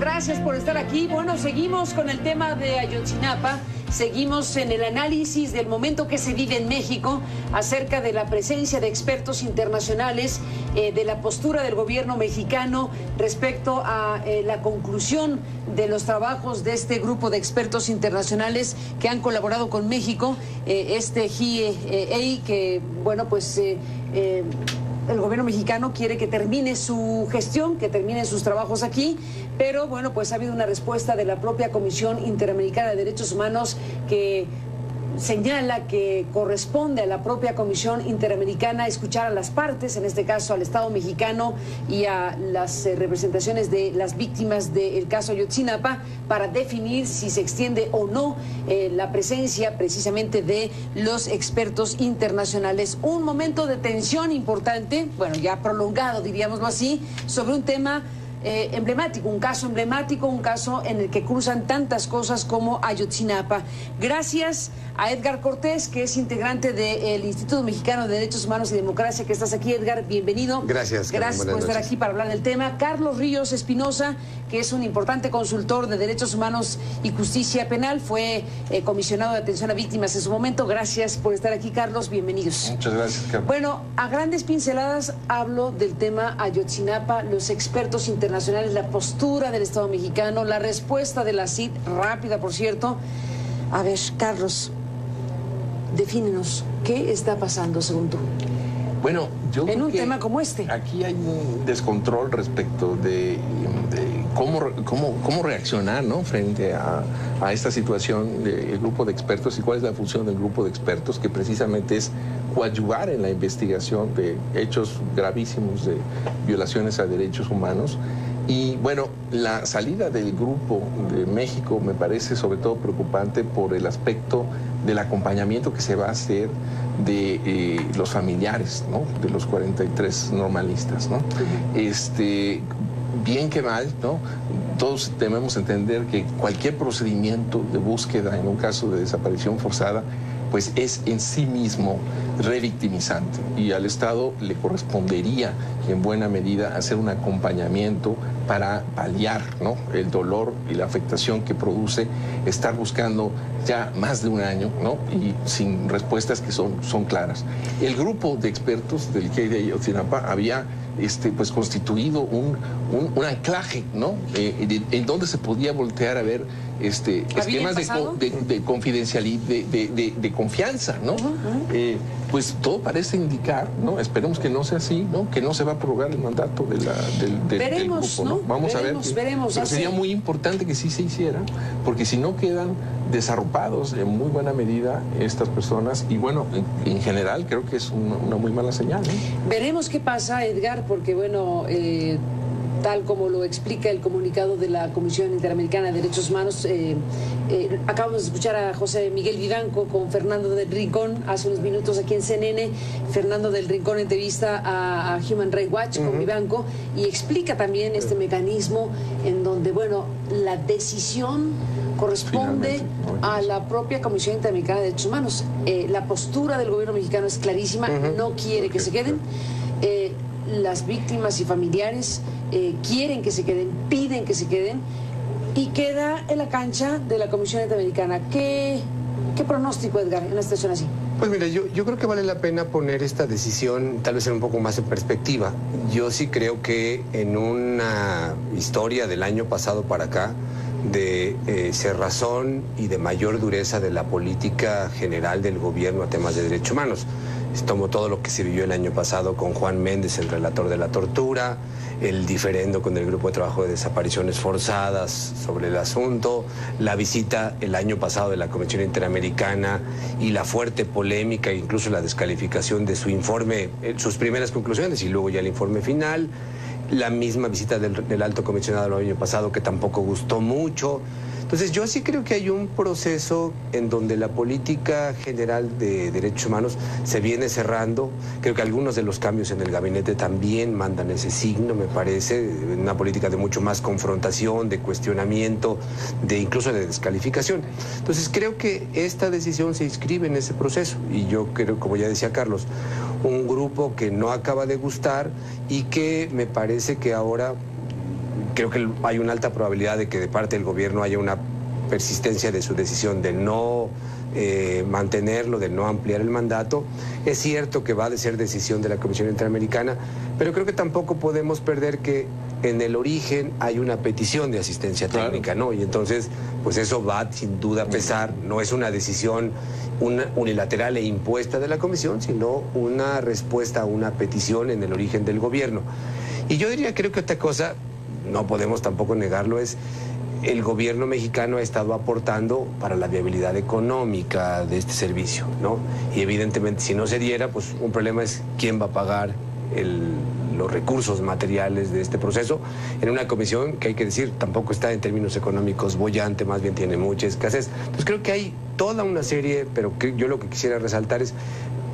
gracias por estar aquí. Bueno, seguimos con el tema de Ayotzinapa. Seguimos en el análisis del momento que se vive en México acerca de la presencia de expertos internacionales, de la postura del gobierno mexicano respecto a la conclusión de los trabajos de este grupo de expertos internacionales que han colaborado con México, este GIEA, que, bueno, pues el gobierno mexicano quiere que termine su gestión, que termine sus trabajos aquí, pero bueno, pues ha habido una respuesta de la propia Comisión Interamericana de Derechos Humanos que señala que corresponde a la propia Comisión Interamericana escuchar a las partes, en este caso al Estado mexicano y a las representaciones de las víctimas del caso Ayotzinapa, para definir si se extiende o no la presencia precisamente de los expertos internacionales. Un momento de tensión importante, bueno, ya prolongado, diríamoslo así, sobre un tema emblemático, un caso en el que cruzan tantas cosas como Ayotzinapa. Gracias a Edgar Cortés, que es integrante del Instituto Mexicano de Derechos Humanos y Democracia, que estás aquí, Edgar, bienvenido. Gracias. Gracias por estar aquí para hablar del tema. Carlos Ríos Espinosa, que es un importante consultor de derechos humanos y justicia penal, fue comisionado de atención a víctimas en su momento. Gracias por estar aquí, Carlos, bienvenidos. Muchas gracias, Carlos. Bueno, a grandes pinceladas hablo del tema Ayotzinapa, los expertos internacionales, la postura del Estado mexicano, la respuesta de la CID, rápida, por cierto. A ver, Carlos, defínenos, ¿qué está pasando según tú? Bueno, yo en un tema como este. Aquí hay un descontrol respecto de cómo reaccionar, ¿no?, frente a esta situación del grupo de expertos y cuál es la función del grupo de expertos, que precisamente es coadyuvar en la investigación de hechos gravísimos de violaciones a derechos humanos. Y bueno, la salida del grupo de México me parece sobre todo preocupante por el aspecto del acompañamiento que se va a hacer de los familiares, ¿no?, de los 43 normalistas, ¿no? Bien que mal, ¿no?, todos debemos entender que cualquier procedimiento de búsqueda en un caso de desaparición forzada pues es en sí mismo revictimizante, y al Estado le correspondería en buena medida hacer un acompañamiento para paliar, ¿no?, el dolor y la afectación que produce estar buscando ya más de un año, ¿no?, y sin respuestas que son claras. El grupo de expertos del GIEA de Ayotzinapa había pues constituido un anclaje, ¿no?, en donde se podía voltear a ver esquemas de confidencialidad, de confianza, ¿no? Pues todo parece indicar, ¿no?, esperemos que no sea así, ¿no?, que no se va a prorrogar el mandato del grupo, ¿no? Vamos a ver. Veremos. Pero sería muy importante que sí se hiciera, porque si no quedan desarropados en muy buena medida estas personas, y bueno, en general creo que es una muy mala señal, ¿no? Veremos qué pasa, Edgar, porque bueno, tal como lo explica el comunicado de la Comisión Interamericana de Derechos Humanos, acabamos de escuchar a José Miguel Vivanco con Fernando del Rincón hace unos minutos aquí en CNN. Fernando del Rincón entrevista a Human Rights Watch con Vivanco y explica también este mecanismo en donde, bueno, la decisión corresponde a la propia Comisión Interamericana de Derechos Humanos. La postura del gobierno mexicano es clarísima, no quiere que se queden. Las víctimas y familiares quieren que se queden, piden que se queden, y queda en la cancha de la Comisión Interamericana. ¿Qué pronóstico, Edgar, en una situación así? Pues mira, yo creo que vale la pena poner esta decisión tal vez en un poco más en perspectiva. Yo sí creo que en una historia del año pasado para acá, de cerrazón y de mayor dureza de la política general del gobierno a temas de derechos humanos. Tomo todo lo que se vivió el año pasado con Juan Méndez, el relator de la tortura, el diferendo con el Grupo de Trabajo de Desapariciones Forzadas sobre el asunto, la visita el año pasado de la Comisión Interamericana y la fuerte polémica, incluso la descalificación de su informe, sus primeras conclusiones y luego ya el informe final, la misma visita del alto comisionado el año pasado que tampoco gustó mucho. Entonces yo sí creo que hay un proceso en donde la política general de derechos humanos se viene cerrando. Creo que algunos de los cambios en el gabinete también mandan ese signo, me parece, una política de mucho más confrontación, de cuestionamiento, de incluso de descalificación. Entonces creo que esta decisión se inscribe en ese proceso y yo creo, como ya decía Carlos, un grupo que no acaba de gustar y que me parece que ahora creo que hay una alta probabilidad de que de parte del gobierno haya una persistencia de su decisión de no mantenerlo, de no ampliar el mandato. Es cierto que va a ser decisión de la Comisión Interamericana, pero creo que tampoco podemos perder que en el origen hay una petición de asistencia técnica, ¿no? Y entonces, pues eso va sin duda a pesar, no es una decisión unilateral e impuesta de la Comisión, sino una respuesta a una petición en el origen del gobierno. Y yo diría, creo que otra cosa, no podemos tampoco negarlo, es el gobierno mexicano ha estado aportando para la viabilidad económica de este servicio, ¿no? Y evidentemente, si no se diera, pues un problema es quién va a pagar los recursos materiales de este proceso en una comisión que, hay que decir, tampoco está en términos económicos boyante, más bien tiene mucha escasez. Entonces creo que hay toda una serie, pero que yo lo que quisiera resaltar es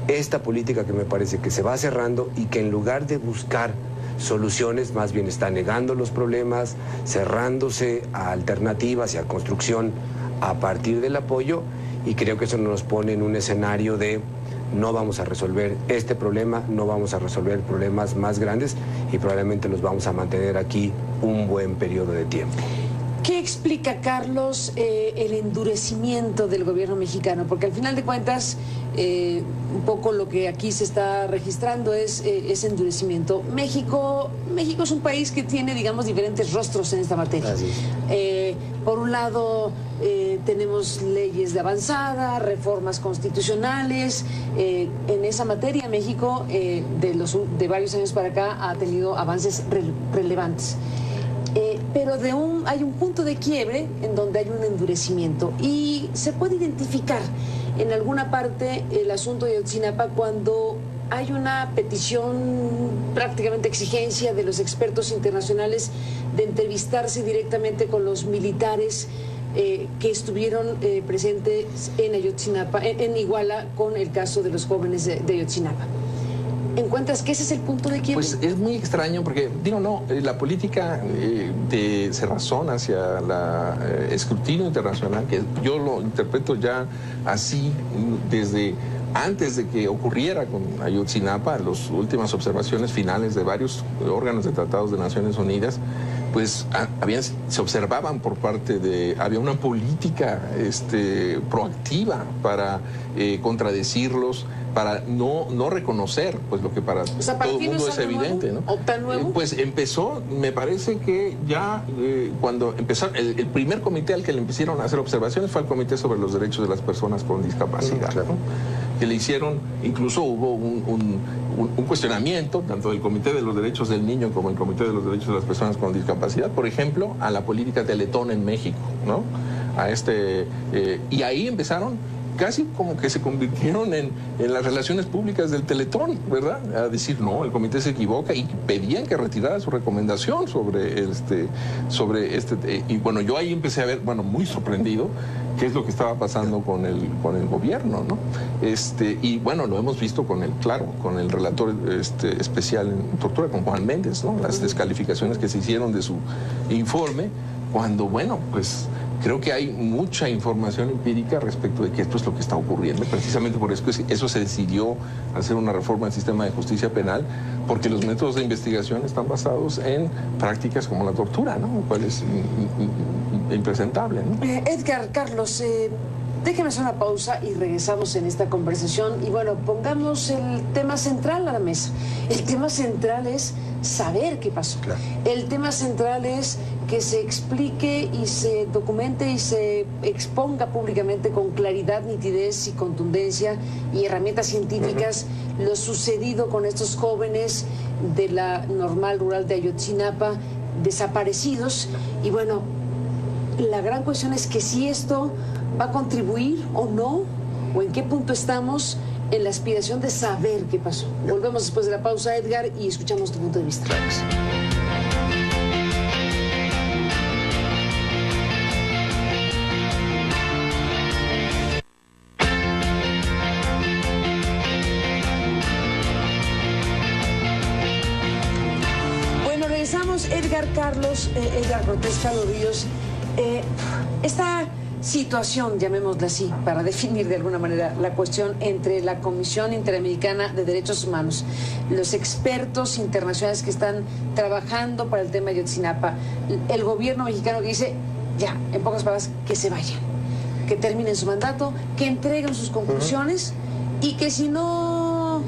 esta política que me parece que se va cerrando y que en lugar de buscar soluciones, más bien está negando los problemas, cerrándose a alternativas y a construcción a partir del apoyo, y creo que eso nos pone en un escenario de no vamos a resolver este problema, no vamos a resolver problemas más grandes y probablemente los vamos a mantener aquí un buen periodo de tiempo. ¿Qué explica, Carlos, el endurecimiento del gobierno mexicano? Porque al final de cuentas, un poco lo que aquí se está registrando es ese endurecimiento. México es un país que tiene, digamos, diferentes rostros en esta materia. Por un lado, tenemos leyes de avanzada, reformas constitucionales. En esa materia, México, de varios años para acá, ha tenido avances relevantes. Pero hay un punto de quiebre en donde hay un endurecimiento y se puede identificar en alguna parte el asunto de Ayotzinapa cuando hay una petición, prácticamente exigencia de los expertos internacionales de entrevistarse directamente con los militares que estuvieron presentes en Ayotzinapa, en Iguala, con el caso de los jóvenes de Ayotzinapa. ¿Encuentras que ese es el punto de quiebre? Pues es muy extraño porque, la política de cerrazón hacia el escrutinio internacional, que yo lo interpreto ya así desde antes de que ocurriera con Ayotzinapa, las últimas observaciones finales de varios órganos de tratados de Naciones Unidas, pues se observaban había una política proactiva para contradecirlos, para no reconocer pues lo que para todo el mundo es evidente, ¿no? ¿O tan nuevo? Pues empezó, me parece que ya cuando empezó el primer comité al que le empezaron a hacer observaciones fue el Comité sobre los Derechos de las Personas con Discapacidad, claro, ¿no? Que le hicieron, incluso hubo un cuestionamiento tanto del Comité de los Derechos del Niño como el Comité de los Derechos de las Personas con Discapacidad, por ejemplo, a la política Teletón en México, ¿no? Y ahí empezaron casi como que se convirtieron en las relaciones públicas del Teletón, ¿verdad? A decir, no, el comité se equivoca, y pedían que retirara su recomendación sobre y bueno, yo ahí empecé a ver, muy sorprendido qué es lo que estaba pasando con el gobierno, ¿no? Y bueno, lo hemos visto con el relator especial en tortura, con Juan Méndez, ¿no? Las descalificaciones que se hicieron de su informe, cuando, pues creo que hay mucha información empírica respecto de que esto es lo que está ocurriendo. Precisamente por eso se decidió hacer una reforma del sistema de justicia penal, porque los métodos de investigación están basados en prácticas como la tortura, ¿no? Lo cual es impresentable, ¿no? Edgar, Carlos, déjeme hacer una pausa y regresamos en esta conversación. Y bueno, pongamos el tema central a la mesa. El tema central es saber qué pasó. Claro. El tema central es que se explique y se documente y se exponga públicamente con claridad, nitidez y contundencia y herramientas científicas lo sucedido con estos jóvenes de la Normal Rural de Ayotzinapa desaparecidos. Y bueno, la gran cuestión es que si esto va a contribuir o no, o en qué punto estamos en la aspiración de saber qué pasó. Volvemos después de la pausa, Edgar, y escuchamos tu punto de vista. Gracias. Edgar, Carlos, Edgar Cortés, Carlos Ríos, esta situación, llamémosla así, para definir de alguna manera la cuestión entre la Comisión Interamericana de Derechos Humanos, los expertos internacionales que están trabajando para el tema de Ayotzinapa, el gobierno mexicano que dice, ya, en pocas palabras, que se vayan, que terminen su mandato, que entreguen sus conclusiones y que si no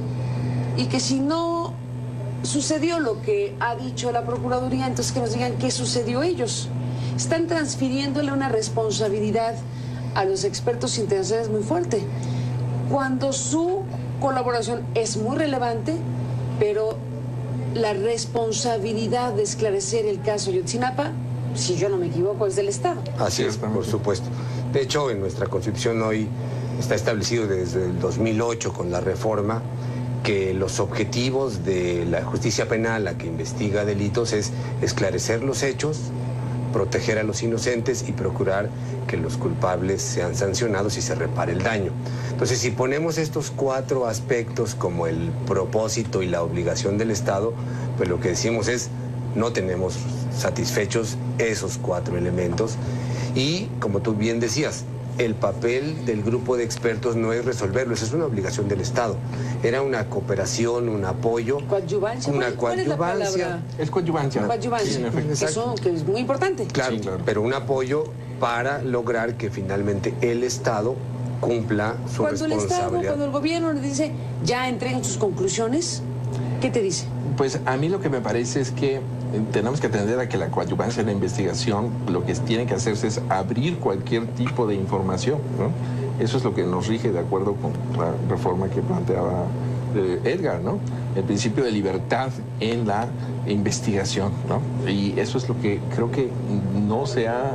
sucedió lo que ha dicho la Procuraduría, entonces que nos digan qué sucedió ellos. Están transfiriéndole una responsabilidad a los expertos internacionales muy fuerte, cuando su colaboración es muy relevante, pero la responsabilidad de esclarecer el caso Ayotzinapa, si yo no me equivoco, es del Estado. Así es, por supuesto. De hecho, en nuestra Constitución hoy está establecido desde el 2008 con la reforma que los objetivos de la justicia penal, la que investiga delitos, es esclarecer los hechos, proteger a los inocentes y procurar que los culpables sean sancionados y se repare el daño. Entonces, si ponemos estos 4 aspectos como el propósito y la obligación del Estado, pues lo que decimos es, no tenemos satisfechos esos 4 elementos. Y, como tú bien decías, el papel del grupo de expertos no es resolverlo, esa es una obligación del Estado. Era una cooperación, un apoyo. ¿Coadyuvancia? Una ¿Cuál es la palabra? Es coadyuvancia. Coadyuvancia, Sí, que es muy importante. Claro, Sí, claro. pero un apoyo para lograr que finalmente el Estado cumpla su Cuando el Estado, responsabilidad. cuando el gobierno le dice, ya entreguen sus conclusiones, ¿qué te dice? Pues a mí lo que me parece es que tenemos que atender a que la coadyuvancia en la investigación, lo que tiene que hacerse es abrir cualquier tipo de información, ¿no? Eso es lo que nos rige de acuerdo con la reforma que planteaba Edgar, ¿no? El principio de libertad en la investigación, ¿no? Y eso es lo que creo que no se ha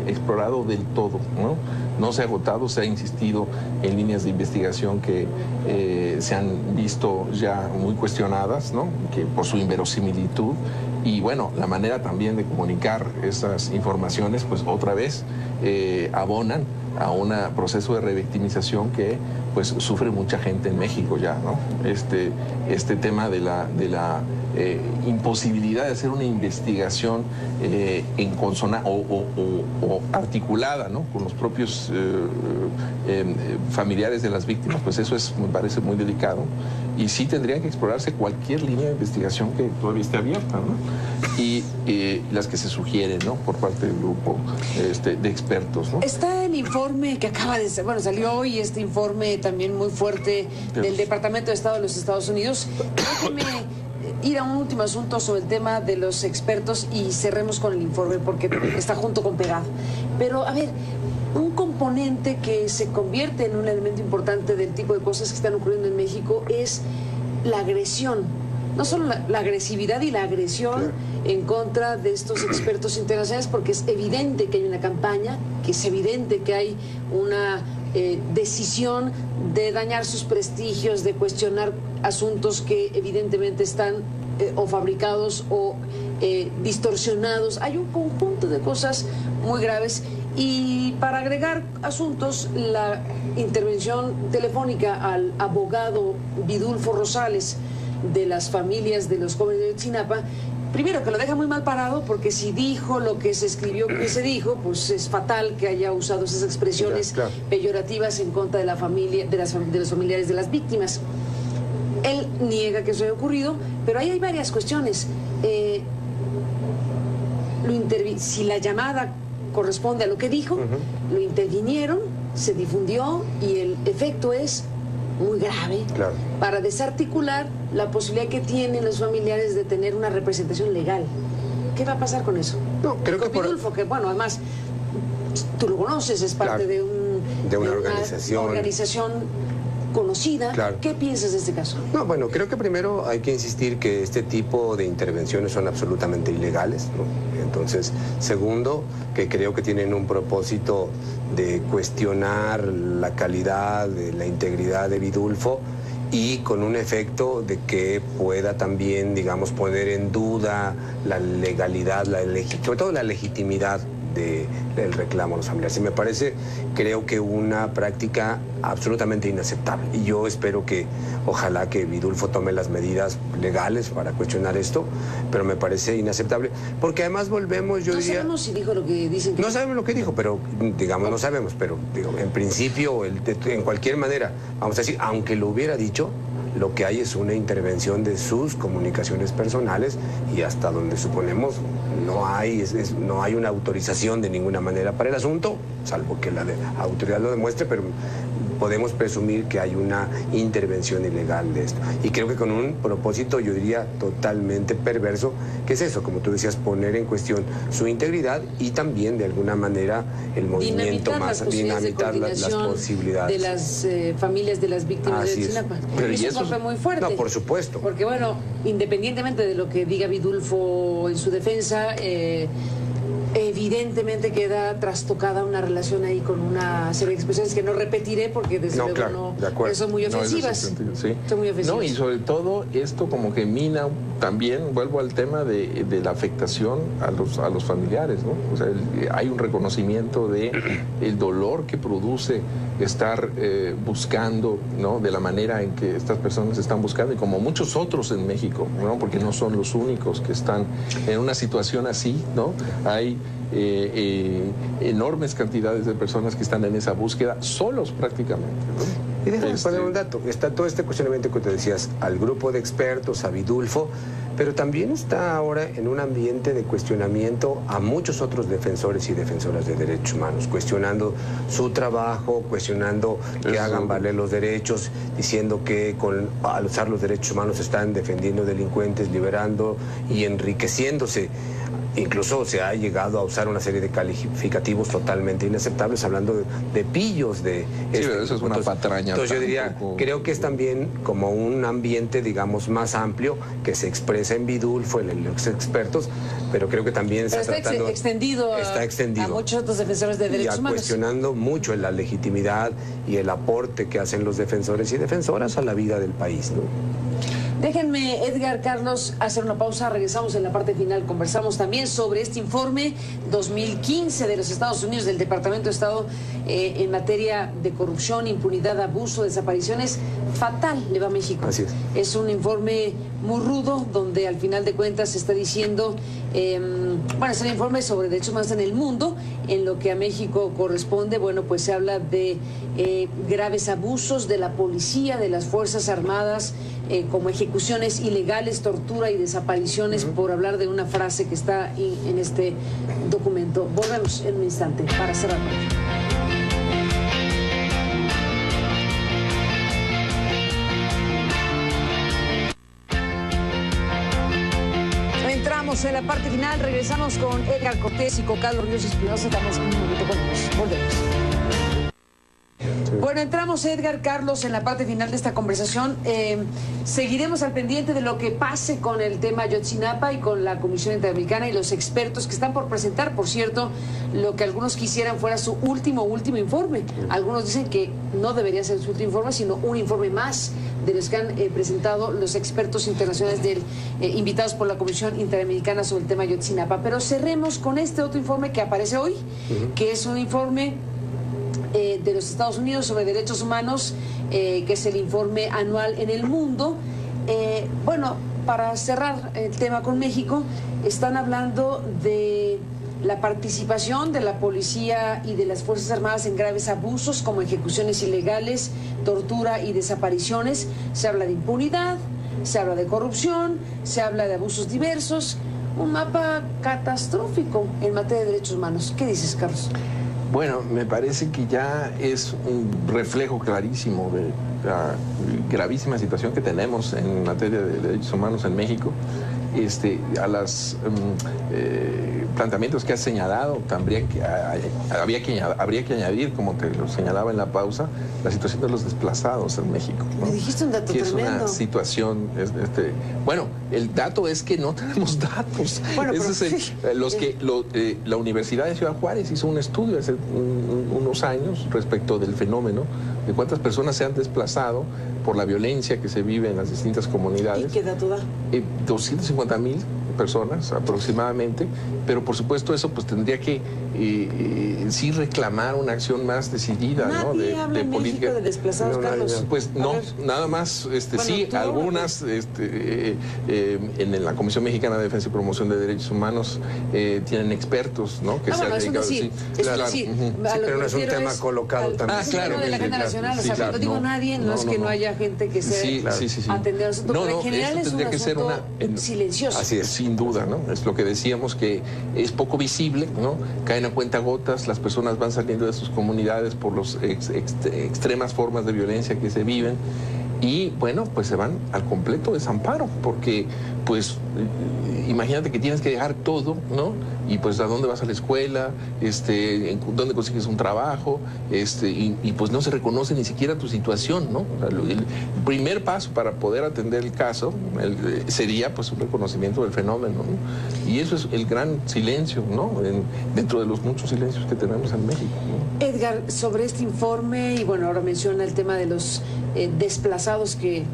explorado del todo, ¿no? No se ha agotado, se ha insistido en líneas de investigación que se han visto ya muy cuestionadas, ¿no? Que por su inverosimilitud. Y bueno, la manera también de comunicar esas informaciones, pues otra vez abonan a un proceso de revictimización que pues sufre mucha gente en México ya, ¿no? Este tema de la imposibilidad de hacer una investigación en consonancia o articulada, ¿no? Con los propios familiares de las víctimas, pues eso me parece muy delicado. Y sí tendría que explorarse cualquier línea de investigación que todavía esté abierta, ¿no? Y las que se sugieren, ¿no? Por parte del grupo de expertos, ¿no? Está el informe que acaba de ser, bueno, salió hoy este informe también muy fuerte del Departamento de Estado de los Estados Unidos. Déjeme ir a un último asunto sobre el tema de los expertos y cerremos con el informe porque está junto con pegado. Pero, a ver, un componente que se convierte en un elemento importante del tipo de cosas que están ocurriendo en México es la agresión. No solo la agresividad y la agresión en contra de estos expertos internacionales, porque es evidente que hay una campaña, que es evidente que hay una decisión de dañar sus prestigios, de cuestionar asuntos que evidentemente están o fabricados o distorsionados. Hay un conjunto de cosas muy graves. Y para agregar asuntos, la intervención telefónica al abogado Vidulfo Rosales de las familias de los jóvenes de Ayotzinapa, primero que lo deja muy mal parado, porque si dijo lo que se escribió que se dijo, pues es fatal que haya usado esas expresiones peyorativas en contra de la familia, de los familiares de las víctimas. Él niega que eso haya ocurrido, pero ahí hay varias cuestiones. Si la llamada corresponde a lo que dijo, lo intervinieron, se difundió y el efecto es muy grave para desarticular la posibilidad que tienen los familiares de tener una representación legal. ¿Qué va a pasar con eso? No, creo que Vidulfo, que bueno, además tú lo conoces, es parte de una organización conocida. ¿Qué piensas de este caso? No, bueno, creo que primero hay que insistir que este tipo de intervenciones son absolutamente ilegales, ¿no? Entonces, segundo, que creo que tienen un propósito de cuestionar la calidad, de la integridad de Vidulfo y con un efecto de que pueda también, digamos, poner en duda la legalidad, sobre todo la legitimidad del reclamo a los familiares. Y me parece, creo que una práctica absolutamente inaceptable. Y yo espero que, ojalá que Vidulfo tome las medidas legales para cuestionar esto, pero me parece inaceptable. Porque además volvemos, yo diría... No sabemos si dijo lo que dicen que... No sabemos lo que dijo, pero, digamos, no sabemos, pero, digo, en principio, en cualquier manera, vamos a decir, aunque lo hubiera dicho, lo que hay es una intervención de sus comunicaciones personales y hasta donde suponemos no hay una autorización de ninguna manera para el asunto, salvo que la autoridad lo demuestre, pero podemos presumir que hay una intervención ilegal de esto. Y creo que con un propósito, yo diría, totalmente perverso, que es eso, como tú decías, poner en cuestión su integridad y también, de alguna manera, el movimiento dinamitar las posibilidades. De las familias de las víctimas de Ayotzinapa. Pero y eso fue muy fuerte. No, por supuesto. Porque, bueno, independientemente de lo que diga Vidulfo en su defensa, evidentemente queda trastocada una relación ahí con una serie de expresiones que no repetiré porque desde luego son muy ofensivas. Son muy ofensivas. No, y sobre todo esto como que mina también, vuelvo al tema de la afectación a los familiares, ¿no? O sea, hay un reconocimiento de el dolor que produce estar buscando, ¿no? De la manera en que estas personas están buscando, y como muchos otros en México, ¿no? Porque no son los únicos que están en una situación así, ¿no? Hay enormes cantidades de personas que están en esa búsqueda solos prácticamente, ¿no? Y déjame poner un dato. Está todo este cuestionamiento que te decías al grupo de expertos, a Vidulfo, pero también está ahora en un ambiente de cuestionamiento a muchos otros defensores y defensoras de derechos humanos, cuestionando su trabajo, cuestionando que hagan valer los derechos, diciendo que al usar los derechos humanos están defendiendo delincuentes, liberando y enriqueciéndose. Incluso se ha llegado a usar una serie de calificativos totalmente inaceptables, hablando de pillos, de... Sí, pero eso es una patraña. Entonces yo diría, creo que es también como un ambiente, digamos, más amplio, que se expresa en Vidulfo, en los expertos, pero creo que también está extendido a muchos otros defensores de derechos humanos. Y cuestionando mucho la legitimidad y el aporte que hacen los defensores y defensoras a la vida del país, ¿no? Déjenme, Edgar, Carlos, hacer una pausa. Regresamos en la parte final. Conversamos también sobre este informe 2015 de los Estados Unidos, del Departamento de Estado, en materia de corrupción, impunidad, abuso, desapariciones. Fatal le va a México. Así es. Es un informe muy rudo, donde al final de cuentas se está diciendo, bueno, es un informe sobre derechos humanos en el mundo. En lo que a México corresponde, bueno, pues se habla de graves abusos de la policía, de las Fuerzas Armadas, como ejecuciones ilegales, tortura y desapariciones, por hablar de una frase que está en este documento. Volvemos en un instante para cerrar. Entramos en la parte final, regresamos con Edgar Cortés y con Carlos Ríos Espinosa. Estamos un momento con ellos. Volvemos. Bueno, entramos, Edgar, Carlos, en la parte final de esta conversación. Seguiremos al pendiente de lo que pase con el tema Ayotzinapa y con la Comisión Interamericana y los expertos que están por presentar, por cierto, lo que algunos quisieran fuera su último informe. Algunos dicen que no debería ser su último informe, sino un informe más de los que han presentado los expertos internacionales invitados por la Comisión Interamericana sobre el tema Ayotzinapa. Pero cerremos con este otro informe que aparece hoy, que es un informe de los Estados Unidos sobre derechos humanos, que es el informe anual en el mundo. Bueno, para cerrar el tema con México, están hablando de la participación de la policía y de las Fuerzas Armadas en graves abusos como ejecuciones ilegales, tortura y desapariciones. Se habla de impunidad, se habla de corrupción, se habla de abusos diversos. Un mapa catastrófico en materia de derechos humanos. ¿Qué dices, Carlos? Bueno, me parece que ya es un reflejo clarísimo de la gravísima situación que tenemos en materia de derechos humanos en México. A los planteamientos que has señalado, también habría que añadir, como te lo señalaba en la pausa, la situación de los desplazados en México, ¿no? Me dijiste un dato tremendo. Es una situación, bueno, el dato es que no tenemos datos. Bueno, la Universidad de Ciudad Juárez hizo un estudio hace unos años respecto del fenómeno de cuántas personas se han desplazado por la violencia que se vive en las distintas comunidades. ¿Y qué dato da? 250,000 personas aproximadamente, pero por supuesto eso pues tendría que sí reclamar una acción más decidida, Nadie ¿no? De habla en política. México de desplazados, Carlos. Pues no, nada más, sí, algunas, en la Comisión Mexicana de Defensa y Promoción de Derechos Humanos tienen expertos, ¿no? Que se han dedicado, sí, pero no es un tema colocado también. Claro, de la agenda nacional, o sea, cuando digo nadie, no es que no haya gente que se atender al asunto, pero en general es un asunto silencioso. Así es, sin duda, ¿no? Es lo que decíamos, que es poco visible, ¿no? Caen a cuentagotas, las personas van saliendo de sus comunidades por las extremas formas de violencia que se viven y, bueno, pues se van al completo desamparo, porque, pues, imagínate que tienes que dejar todo, ¿no? Y pues a dónde vas a la escuela, dónde consigues un trabajo, y pues no se reconoce ni siquiera tu situación, ¿no? O sea, el primer paso para poder atender el caso sería pues un reconocimiento del fenómeno, ¿no? Y eso es el gran silencio, ¿no? Dentro de los muchos silencios que tenemos en México, ¿no? Edgar, sobre este informe, y bueno, ahora menciona el tema de los desplazados que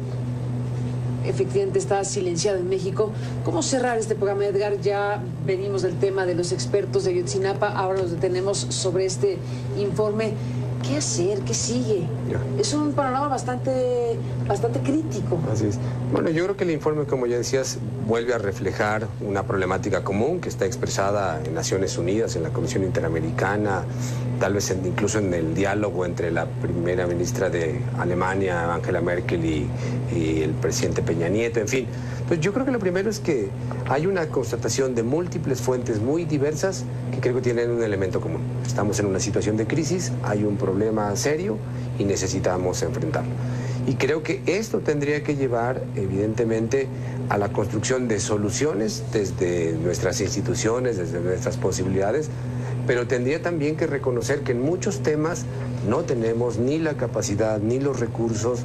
efectivamente está silenciado en México. ¿Cómo cerrar este programa, Edgar? Ya venimos del tema de los expertos de Ayotzinapa, ahora nos detenemos sobre este informe. ¿Qué hacer? ¿Qué sigue? Es un panorama bastante crítico. Así es. Bueno, yo creo que el informe, como ya decías, vuelve a reflejar una problemática común que está expresada en Naciones Unidas, en la Comisión Interamericana, tal vez incluso en el diálogo entre la primera ministra de Alemania, Angela Merkel, y el presidente Peña Nieto, en fin. Entonces yo creo que lo primero es que hay una constatación de múltiples fuentes muy diversas que creo que tienen un elemento común. Estamos en una situación de crisis, hay un problema serio y necesitamos enfrentarlo. Y creo que esto tendría que llevar, evidentemente, a la construcción de soluciones desde nuestras instituciones, desde nuestras posibilidades, pero tendría también que reconocer que en muchos temas no tenemos ni la capacidad ni los recursos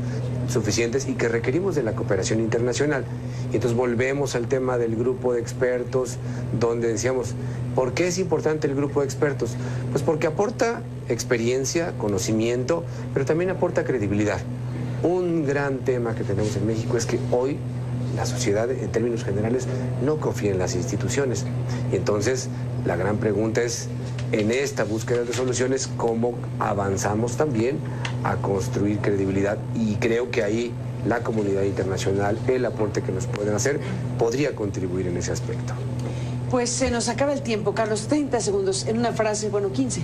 suficientes y que requerimos de la cooperación internacional. Y entonces volvemos al tema del grupo de expertos, donde decíamos, ¿por qué es importante el grupo de expertos? Pues porque aporta experiencia, conocimiento, pero también aporta credibilidad. Un gran tema que tenemos en México es que hoy la sociedad, en términos generales, no confía en las instituciones. Y entonces la gran pregunta es, en esta búsqueda de soluciones, ¿cómo avanzamos también a construir credibilidad? Y creo que ahí la comunidad internacional, el aporte que nos pueden hacer, podría contribuir en ese aspecto. Pues se nos acaba el tiempo, Carlos. 30 segundos en una frase, bueno, 15.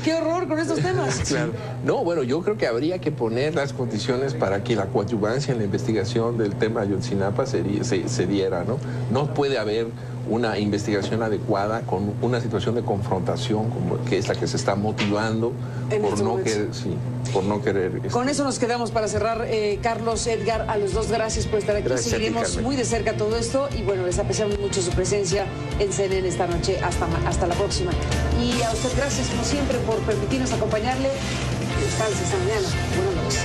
¡Qué horror con estos temas! Claro. No, bueno, yo creo que habría que poner las condiciones para que la coadyuvancia en la investigación del tema Ayotzinapa se diera, ¿no? No puede haber una investigación adecuada con una situación de confrontación que es la que se está motivando por no querer. Con eso nos quedamos para cerrar. Carlos, Edgar, a los dos gracias por estar aquí. Gracias. Seguiremos muy de cerca todo esto y bueno, les apreciamos mucho su presencia en CNN esta noche. Hasta la próxima. Y a usted gracias como siempre por permitirnos acompañarle. Descanse esta mañana. Buenas noches.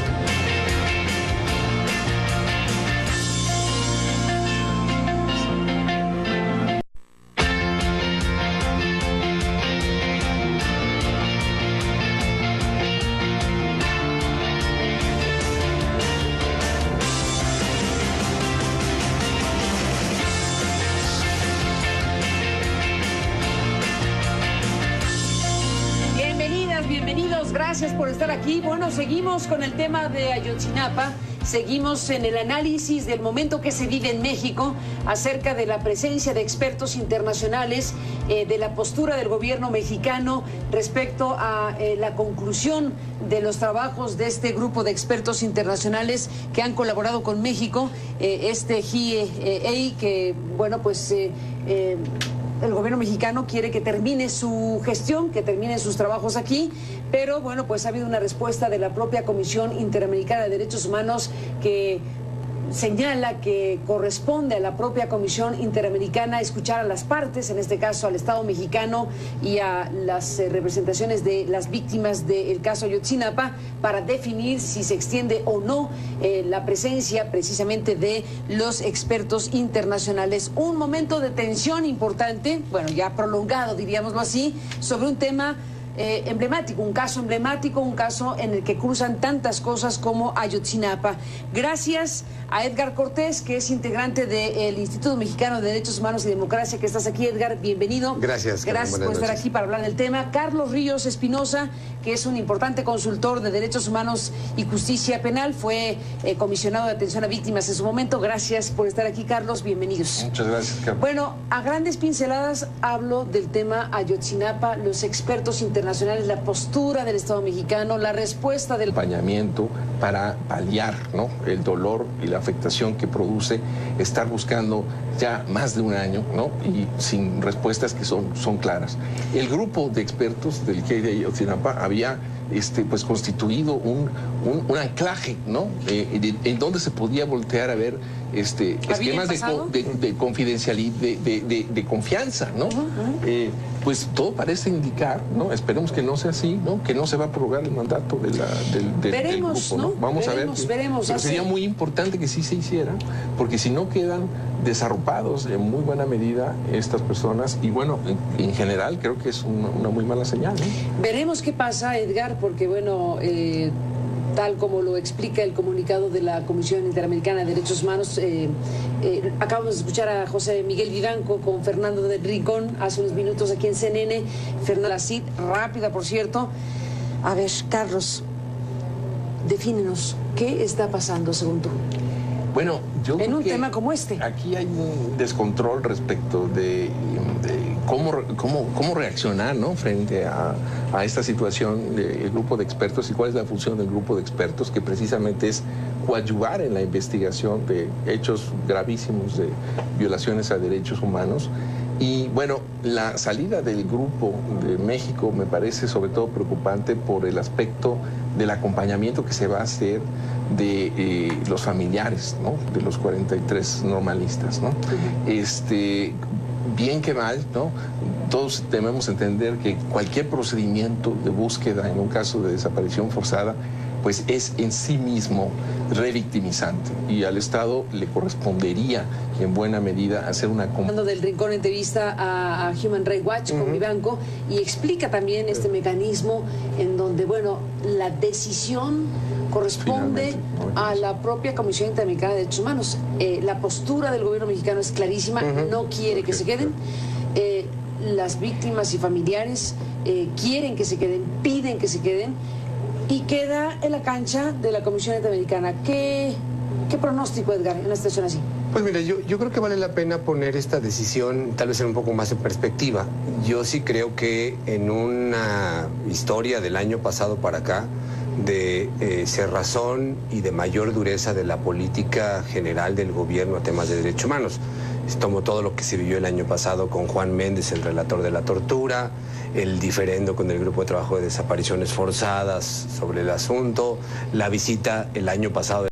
Gracias por estar aquí. Bueno, seguimos con el tema de Ayotzinapa, seguimos en el análisis del momento que se vive en México acerca de la presencia de expertos internacionales, de la postura del gobierno mexicano respecto a la conclusión de los trabajos de este grupo de expertos internacionales que han colaborado con México, GIEA, que, bueno, pues el gobierno mexicano quiere que termine su gestión, que termine sus trabajos aquí, pero bueno, pues ha habido una respuesta de la propia Comisión Interamericana de Derechos Humanos que señala que corresponde a la propia Comisión Interamericana escuchar a las partes, en este caso al Estado mexicano y a las representaciones de las víctimas del caso Ayotzinapa, para definir si se extiende o no la presencia precisamente de los expertos internacionales. Un momento de tensión importante, bueno, ya prolongado, diríamoslo así, sobre un tema emblemático, un caso en el que cruzan tantas cosas como Ayotzinapa. Gracias a Edgar Cortés, que es integrante del Instituto Mexicano de Derechos Humanos y Democracia, que estás aquí, Edgar, bienvenido. Gracias. Gracias por estar aquí para hablar del tema. Carlos Ríos Espinosa, que es un importante consultor de derechos humanos y justicia penal, fue comisionado de atención a víctimas en su momento. Gracias por estar aquí, Carlos, bienvenidos. Muchas gracias, Carlos. Bueno, a grandes pinceladas hablo del tema Ayotzinapa, los expertos internacionales, la postura del Estado mexicano, la respuesta del acompañamiento para paliar, ¿no?, el dolor y la afectación que produce estar buscando ya más de un año, ¿no?, y sin respuestas que son claras. El grupo de expertos del GIEI de Ayotzinapa había pues constituido un anclaje, ¿no?, en donde se podía voltear a ver esquemas de confidencialidad, de confianza, ¿no? Pues todo parece indicar, ¿no? Esperemos que no sea así, ¿no?, que no se va a prorrogar el mandato del grupo, ¿no? Vamos a ver. Pero sería muy importante que sí se hiciera, porque si no quedan desarropados en muy buena medida estas personas, y bueno, en general creo que es una muy mala señal, ¿no? Veremos qué pasa, Edgar, porque bueno, tal como lo explica el comunicado de la Comisión Interamericana de Derechos Humanos, acabamos de escuchar a José Miguel Vivanco con Fernando del Rincón hace unos minutos aquí en CNN. Fernando, la CID, rápida por cierto. A ver, Carlos, defínenos, ¿qué está pasando según tú? Bueno, yo en un tema como este. Aquí hay un descontrol respecto de cómo reaccionar, ¿no?, frente a esta situación del grupo de expertos, y cuál es la función del grupo de expertos, que precisamente es coadyuvar en la investigación de hechos gravísimos de violaciones a derechos humanos. Y bueno, la salida del grupo de México me parece sobre todo preocupante por el aspecto del acompañamiento que se va a hacer de los familiares, ¿no?, de los 43 normalistas, ¿no? Bien que mal, ¿no?, todos debemos entender que cualquier procedimiento de búsqueda en un caso de desaparición forzada pues es en sí mismo revictimizante, y al Estado le correspondería en buena medida hacer una... Fernando del Rincón entrevista a Human Rights Watch con Vivanco y explica también este mecanismo en donde, bueno, la decisión corresponde a la propia Comisión Interamericana de Derechos Humanos. La postura del gobierno mexicano es clarísima, no quiere que se queden. Las víctimas y familiares quieren que se queden, piden que se queden, y queda en la cancha de la Comisión Interamericana. ¿Qué pronóstico, Edgar, en una situación así? Pues mira, yo creo que vale la pena poner esta decisión tal vez en un poco más en perspectiva. Yo sí creo que en una historia del año pasado para acá, de cerrazón y de mayor dureza de la política general del gobierno a temas de derechos humanos. Tomo todo lo que se vivió el año pasado con Juan Méndez, el relator de la tortura, el diferendo con el grupo de trabajo de desapariciones forzadas sobre el asunto, la visita el año pasado